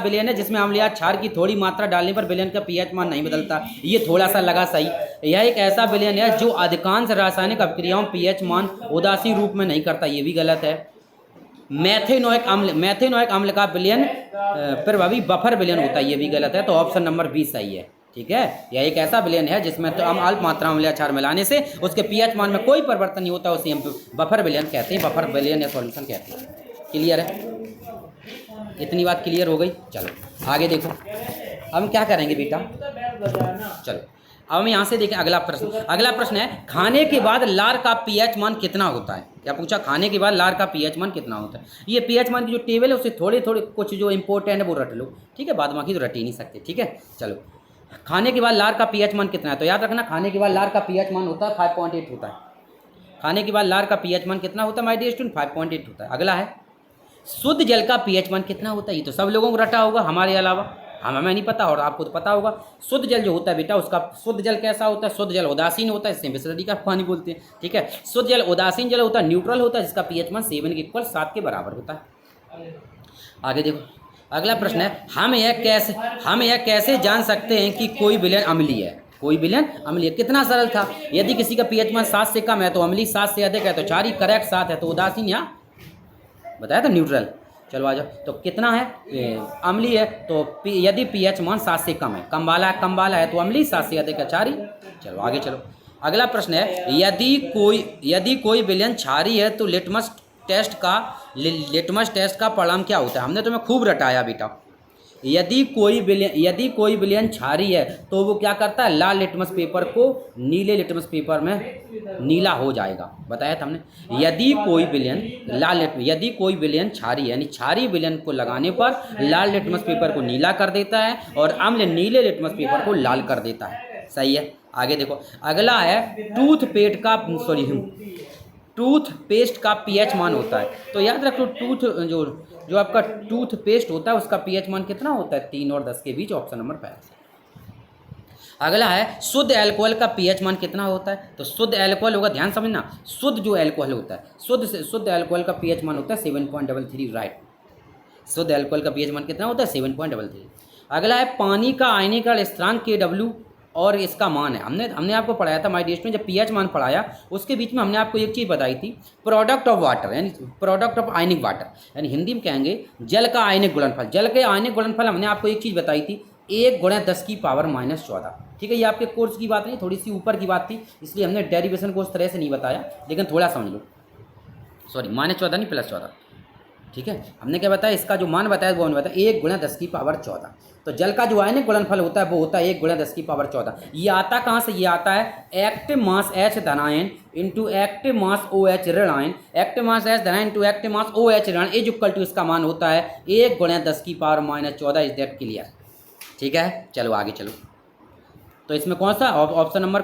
विलयन है जिसमें अम्लीय क्षार की थोड़ी मात्रा डालने पर विलयन का पीएच मान नहीं बदलता। ये थोड़ा सा लगा सही। यह एक ऐसा विलयन है जो अधिकांश रासायनिक अभिक्रियाओं पीएच मान उदासीन रूप में नहीं करता। ये भी गलत है। मैथेनोइक अम्ल का विलयन प्रभावी बफर विलयन होता है। ये भी गलत है। तो ऑप्शन नंबर 20 सही है। ठीक है, यह एक ऐसा विलयन है जिसमें तो हम अल्प मात्रा में अम्लीय क्षार मिलाने से उसके पीएच मान में कोई परिवर्तन नहीं होता। उसे हम बफर विलयन कहते हैं, बफर विलयन या सॉल्यूशन कहते हैं। क्लियर है? इतनी बात क्लियर हो गई। चलो आगे देखो, अब हम क्या करेंगे बेटा। चलो अब हम यहाँ से देखें अगला प्रश्न। अगला प्रश्न है खाने के बाद लार का पीएच मान कितना होता है। क्या पूछा? खाने के बाद लार का पीएच मान कितना होता है। ये पीएच मान की जो टेबल है उससे थोड़े थोड़े कुछ जो इंपॉर्टेंट है वो रट लो। ठीक है, बाद बाकी तो रट ही नहीं सकते। ठीक है, चलो खाने के बाद लार का पीएच मान कितना है। तो याद रखना खाने के बाद लार का पीएच मान होता है 5.8 होता है। खाने के बाद लार का पीएच मान कितना होता है माय डियर स्टूडेंट? 5.8 होता है। अगला है शुद्ध जल का पीएच मान कितना होता है। ये तो सब लोगों को रटा होगा हमारे अलावा, हमें नहीं पता और आपको तो पता होगा। शुद्ध जल जो होता है बेटा, उसका शुद्ध जल कैसा होता है? शुद्ध जल उदासीन होता है, इसे बिसलेरी का पानी बोलते हैं। ठीक है, शुद्ध जल उदासीन जल होता है, न्यूट्रल होता है, जिसका पीएच मान 7 के इक्वल 7 के बराबर होता है। आगे देखो अगला प्रश्न है हम यह कैसे जान सकते हैं कि कोई विलयन अम्लीय है। कोई विलयन अम्लीय कितना सरल था। यदि किसी का पीएच मान 7 से कम है तो अम्लीय, 7 से अधिक है तो क्षारीय, करेक्ट 7 है तो उदासीन या बताया था न्यूट्रल। चलो आ जाओ, तो कितना है अम्लीय है तो यदि पीएच मान 7 से कम है, कम वाला है तो अम्लीय, 7 से अधिक है क्षारीय। चलो आगे चलो, अगला प्रश्न है यदि कोई विलयन क्षारीय है तो लिटमस टेस्ट का परिणाम क्या होता है। हमने तुम्हें खूब रटाया बेटा। यदि कोई विलयन क्षारीय है तो वो क्या करता है, लाल लिटमस पेपर को नीले लिटमस पेपर में नीला हो जाएगा। बताया था हमने। यदि कोई विलयन क्षारीय यानी क्षारीय विलयन को लगाने पर लाल लिटमस पेपर को नीला कर देता है और अम्ल नीले लिटमस पेपर को लाल कर देता है। सही है। आगे देखो अगला है टूथपेस्ट का पीएच मान होता है। तो याद रखो जो आपका टूथपेस्ट होता है उसका पीएच मान कितना होता है? 3 और 10 के बीच। Option number 5। अगला है शुद्ध अल्कोहल का पीएच मान कितना होता है। तो शुद्ध अल्कोहल होगा, ध्यान समझना, शुद्ध जो अल्कोहल होता है, शुद्ध अल्कोहल का पीएच मान होता है 7.33। राइट, शुद्ध अल्कोहल का पीएच मान कितना होता है? 7.33। अगला है पानी का आयनीकरण स्थिरांक Kw और इसका मान है। हमने आपको पढ़ाया था माय डियर स्टूडेंट, जब पीएच मान पढ़ाया उसके बीच में हमने आपको एक चीज़ बताई थी, प्रोडक्ट ऑफ वाटर यानी प्रोडक्ट ऑफ आयनिक वाटर, यानी हिंदी में कहेंगे जल का आयनिक गुणनफल। जल के आयनिक गुणनफल हमने आपको एक चीज़ बताई थी, 1 × 10 की पावर -14। ठीक है, ये आपके कोर्स की बात नहीं, थोड़ी सी ऊपर की बात थी, इसलिए हमने डेरिवेशन को उस तरह से नहीं बताया, लेकिन थोड़ा समझ लो। सॉरी, -14 नहीं, +14। ठीक है, हमने क्या बताया, इसका जो मान बताया वो हमने बताया 1 × 10 की पावर 14। तो जल का जो आयनिक गुणनफल होता है वो होता है 1 × 10 की पावर 14। ये आता कहाँ से? ये आता है एक्टिव मास H धनायन इंटू एक्टिव मास OH ऋणायन। एक्टिव मास H धनायन इंटू एक्टिव मास OH ऋणायन इज इक्वल टू, इसका मान होता है 1 × 10 की पावर -14। Is that clear? ठीक है, चलो आगे चलो। तो इसमें कौन सा ऑप्शन नंबर